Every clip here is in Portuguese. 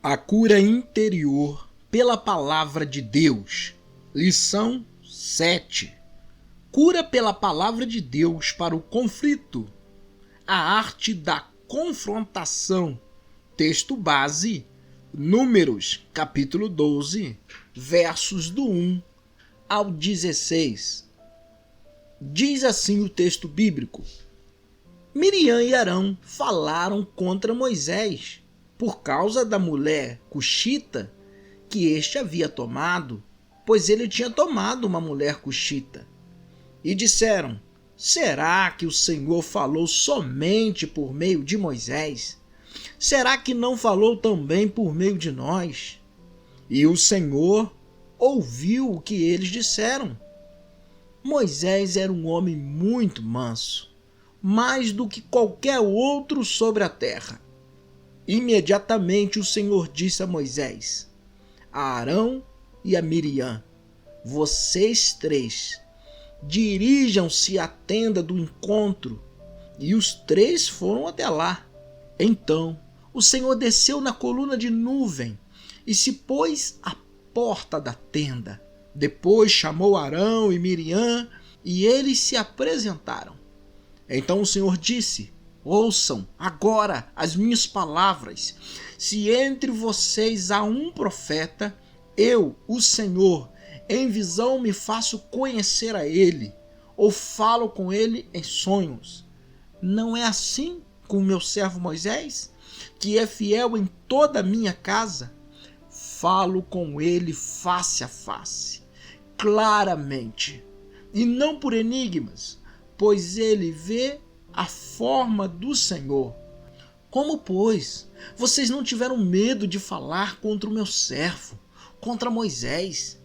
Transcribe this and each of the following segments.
A cura interior pela palavra de Deus. Lição 7. Cura pela palavra de Deus para o conflito. A arte da confrontação. Texto base, Números, capítulo 12, versos do 1 ao 16. Diz assim o texto bíblico: Miriam e Arão falaram contra Moisés por causa da mulher cuxita que este havia tomado, pois ele tinha tomado uma mulher cuxita. E disseram: será que o Senhor falou somente por meio de Moisés? Será que não falou também por meio de nós? E o Senhor ouviu o que eles disseram. Moisés era um homem muito manso, mais do que qualquer outro sobre a terra. Imediatamente o Senhor disse a Moisés, a Arão e a Miriam: vocês três dirijam-se à tenda do encontro. E os três foram até lá. Então o Senhor desceu na coluna de nuvem e se pôs à porta da tenda. Depois chamou Arão e Miriam e eles se apresentaram. Então o Senhor disse: ouçam agora as minhas palavras. Se entre vocês há um profeta, eu, o Senhor, em visão me faço conhecer a ele, ou falo com ele em sonhos. Não é assim com o meu servo Moisés, que é fiel em toda a minha casa? Falo com ele face a face, claramente, e não por enigmas, pois ele vê a forma do Senhor. Como, pois, vocês não tiveram medo de falar contra o meu servo, contra Moisés?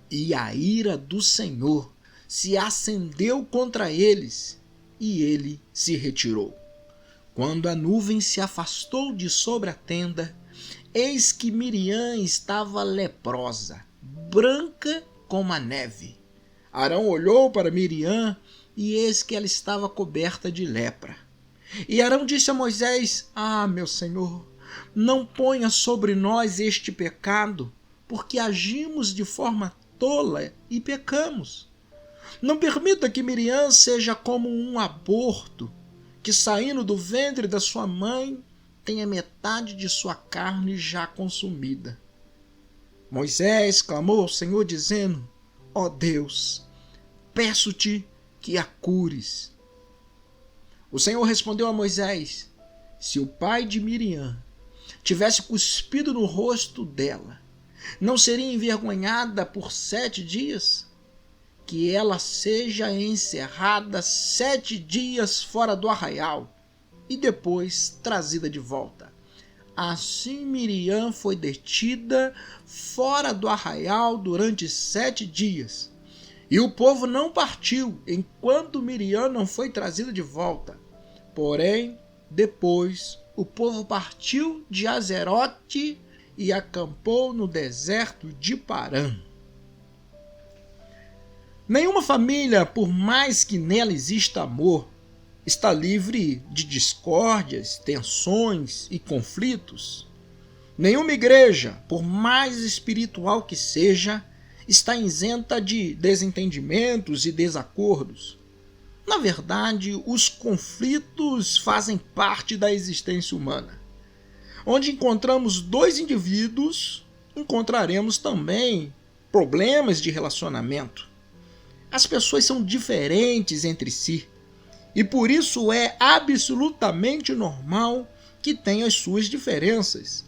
E a ira do Senhor se acendeu contra eles, e ele se retirou. Quando a nuvem se afastou de sobre a tenda, eis que Miriam estava leprosa, branca como a neve. Arão olhou para Miriam, e eis que ela estava coberta de lepra. E Arão disse a Moisés: meu Senhor, não ponha sobre nós este pecado, porque agimos de forma tola e pecamos. Não permita que Miriam seja como um aborto, que saindo do ventre da sua mãe tenha metade de sua carne já consumida. Moisés clamou ao Senhor dizendo: ó Deus, peço-te que a cures. O Senhor respondeu a Moisés: se o pai de Miriam tivesse cuspido no rosto dela, não seria envergonhada por 7 dias? Que ela seja encerrada 7 dias fora do arraial e depois trazida de volta. Assim Miriam foi detida fora do arraial durante 7 dias. E o povo não partiu enquanto Miriam não foi trazida de volta. Porém, depois o povo partiu de Azerote e acampou no deserto de Parã. Nenhuma família, por mais que nela exista amor, está livre de discórdias, tensões e conflitos. Nenhuma igreja, por mais espiritual que seja, está isenta de desentendimentos e desacordos. Na verdade, os conflitos fazem parte da existência humana. Onde encontramos 2 indivíduos, encontraremos também problemas de relacionamento. As pessoas são diferentes entre si, e por isso é absolutamente normal que tenham as suas diferenças.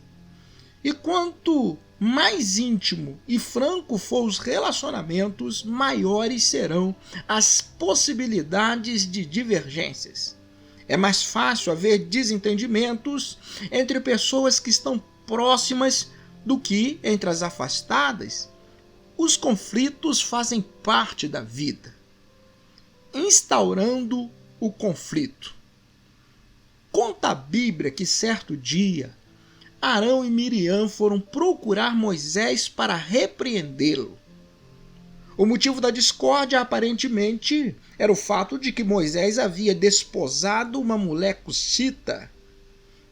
E quanto mais íntimo e franco for os relacionamentos, maiores serão as possibilidades de divergências. É mais fácil haver desentendimentos entre pessoas que estão próximas do que entre as afastadas. Os conflitos fazem parte da vida. Instaurando o conflito. Conta a Bíblia que certo dia Arão e Miriam foram procurar Moisés para repreendê-lo. O motivo da discórdia aparentemente era o fato de que Moisés havia desposado uma mulher cuxita.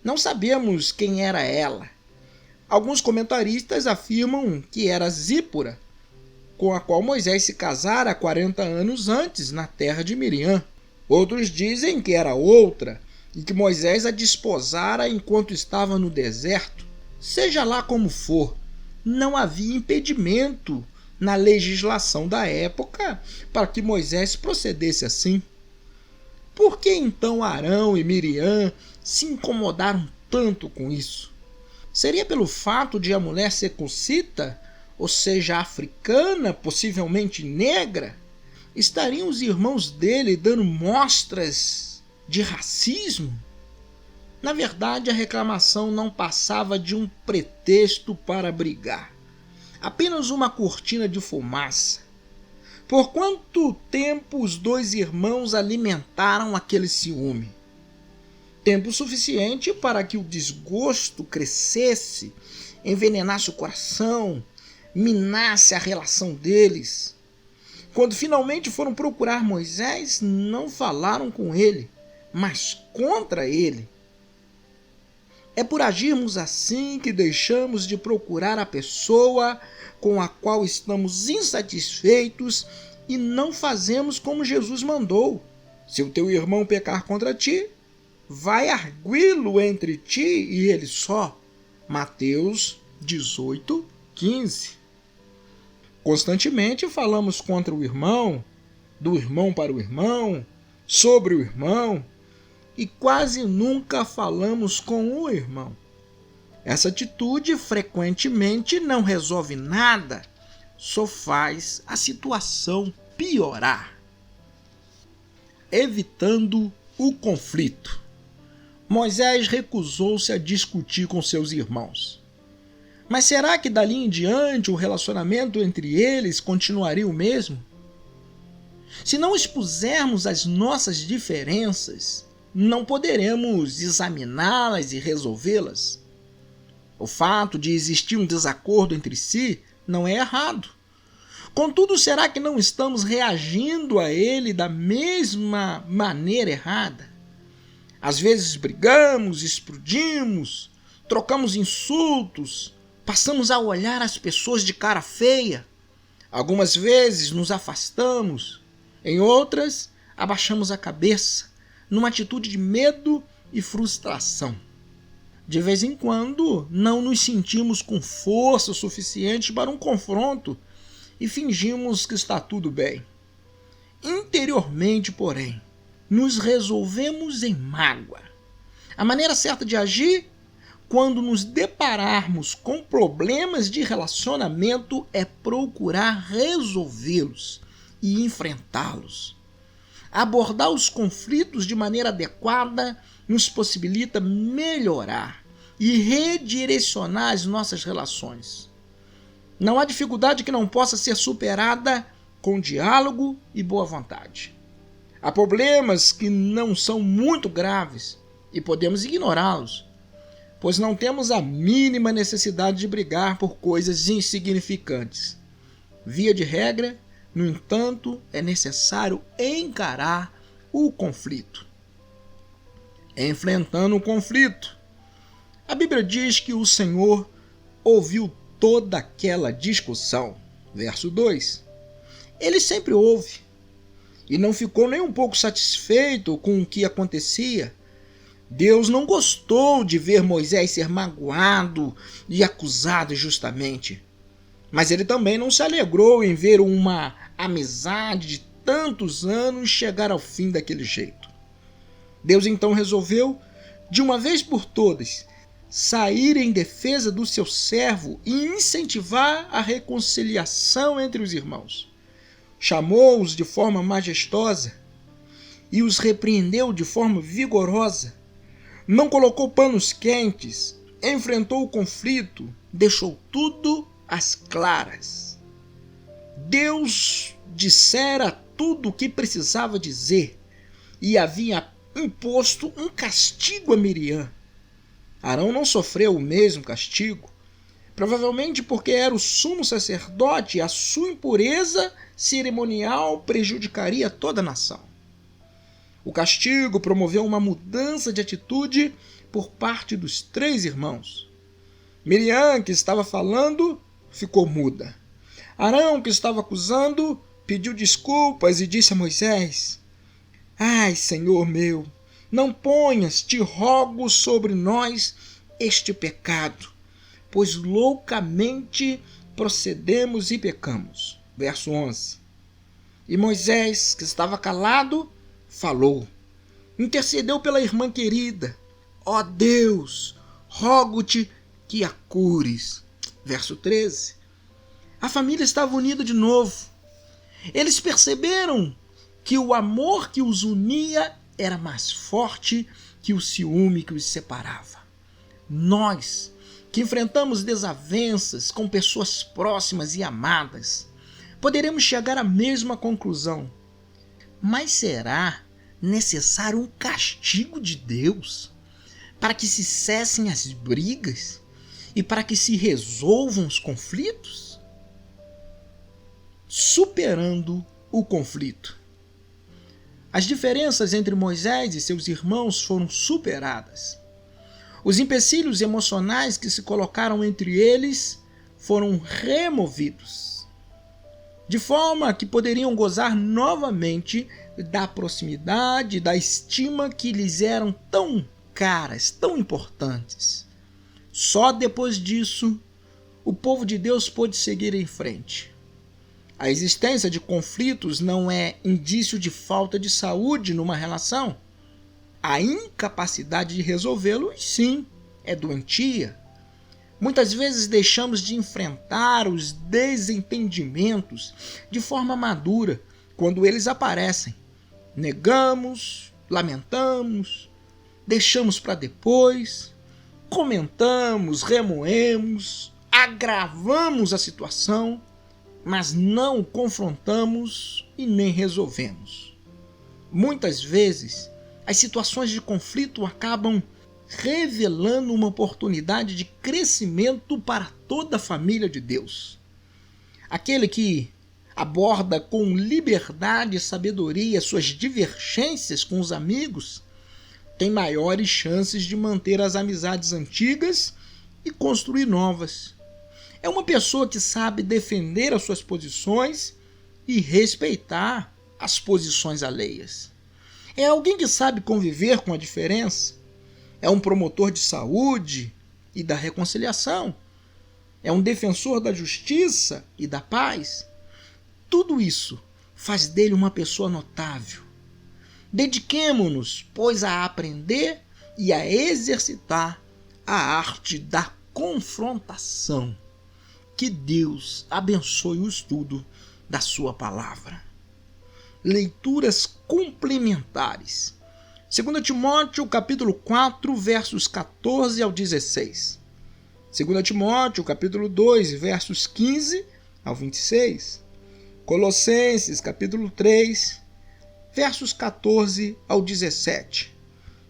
Não sabemos quem era ela. Alguns comentaristas afirmam que era Zípora, com a qual Moisés se casara 40 anos antes na terra de Miriam. Outros dizem que era outra e que Moisés a desposara enquanto estava no deserto. Seja lá como for, não havia impedimento na legislação da época para que Moisés procedesse assim. Por que então Arão e Miriam se incomodaram tanto com isso? Seria pelo fato de a mulher ser cussita, ou seja, africana, possivelmente negra? Estariam os irmãos dele dando mostras de racismo? Na verdade, a reclamação não passava de um pretexto para brigar. Apenas uma cortina de fumaça. Por quanto tempo os dois irmãos alimentaram aquele ciúme? Tempo suficiente para que o desgosto crescesse, envenenasse o coração, minasse a relação deles. Quando finalmente foram procurar Moisés, não falaram com ele, mas contra ele. É por agirmos assim que deixamos de procurar a pessoa com a qual estamos insatisfeitos e não fazemos como Jesus mandou. Se o teu irmão pecar contra ti, vai arguí-lo entre ti e ele só. Mateus 18:15. Constantemente falamos contra o irmão, do irmão para o irmão, sobre o irmão, e quase nunca falamos com o irmão. Essa atitude frequentemente não resolve nada, só faz a situação piorar. Evitando o conflito. Moisés recusou-se a discutir com seus irmãos. Mas será que dali em diante o relacionamento entre eles continuaria o mesmo? Se não expusermos as nossas diferenças, não poderemos examiná-las e resolvê-las. O fato de existir um desacordo entre si não é errado. Contudo, será que não estamos reagindo a ele da mesma maneira errada? Às vezes brigamos, explodimos, trocamos insultos, passamos a olhar as pessoas de cara feia. Algumas vezes nos afastamos, em outras abaixamos a cabeça, numa atitude de medo e frustração. De vez em quando, não nos sentimos com força suficiente para um confronto e fingimos que está tudo bem. Interiormente, porém, nos resolvemos em mágoa. A maneira certa de agir, quando nos depararmos com problemas de relacionamento, é procurar resolvê-los e enfrentá-los. Abordar os conflitos de maneira adequada nos possibilita melhorar e redirecionar as nossas relações. Não há dificuldade que não possa ser superada com diálogo e boa vontade. Há problemas que não são muito graves e podemos ignorá-los, pois não temos a mínima necessidade de brigar por coisas insignificantes. Via de regra, no entanto, é necessário encarar o conflito. Enfrentando o conflito. A Bíblia diz que o Senhor ouviu toda aquela discussão. Verso 2. Ele sempre ouve e não ficou nem um pouco satisfeito com o que acontecia. Deus não gostou de ver Moisés ser magoado e acusado injustamente. Mas ele também não se alegrou em ver uma amizade de tantos anos chegar ao fim daquele jeito. Deus então resolveu, de uma vez por todas, sair em defesa do seu servo e incentivar a reconciliação entre os irmãos. Chamou-os de forma majestosa e os repreendeu de forma vigorosa. Não colocou panos quentes, enfrentou o conflito, deixou tudo às claras. Deus dissera tudo o que precisava dizer e havia imposto um castigo a Miriam. Arão não sofreu o mesmo castigo, provavelmente porque era o sumo sacerdote e a sua impureza cerimonial prejudicaria toda a nação. O castigo promoveu uma mudança de atitude por parte dos 3 irmãos. Miriam, que estava falando, ficou muda. Arão, que estava acusando, pediu desculpas e disse a Moisés: Ai, Senhor meu, não ponhas, te rogo, sobre nós este pecado, pois loucamente procedemos e pecamos. Verso 11. E Moisés, que estava calado, falou, intercedeu pela irmã querida. Ó Deus, rogo-te que a cures. Verso 13. A família estava unida de novo. Eles perceberam que o amor que os unia era mais forte que o ciúme que os separava. Nós, que enfrentamos desavenças com pessoas próximas e amadas, poderemos chegar à mesma conclusão. Mas será necessário um castigo de Deus para que se cessem as brigas e para que se resolvam os conflitos? Superando o conflito. As diferenças entre Moisés e seus irmãos foram superadas. Os empecilhos emocionais que se colocaram entre eles foram removidos, de forma que poderiam gozar novamente da proximidade, da estima que lhes eram tão caras, tão importantes. Só depois disso, o povo de Deus pôde seguir em frente. A existência de conflitos não é indício de falta de saúde numa relação. A incapacidade de resolvê-los, sim, é doentia. Muitas vezes deixamos de enfrentar os desentendimentos de forma madura quando eles aparecem. Negamos, lamentamos, deixamos para depois, comentamos, remoemos, agravamos a situação, mas não confrontamos e nem resolvemos. Muitas vezes, as situações de conflito acabam revelando uma oportunidade de crescimento para toda a família de Deus. Aquele que aborda com liberdade e sabedoria suas divergências com os amigos tem maiores chances de manter as amizades antigas e construir novas. É uma pessoa que sabe defender as suas posições e respeitar as posições alheias. É alguém que sabe conviver com a diferença. É um promotor de saúde e da reconciliação. É um defensor da justiça e da paz. Tudo isso faz dele uma pessoa notável. Dediquemo-nos, pois, a aprender e a exercitar a arte da confrontação. Que Deus abençoe o estudo da sua palavra. Leituras complementares. 2 Timóteo, capítulo 4, versos 14 ao 16. 2 Timóteo, capítulo 2, versos 15 ao 26. Colossenses, capítulo 3, versos 14 ao 17.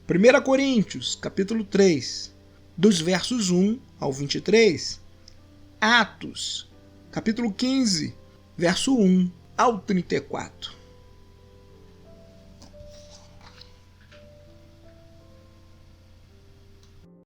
1 Coríntios, capítulo 3, dos versos 1 ao 23. Atos, capítulo 15, verso 1 ao 34.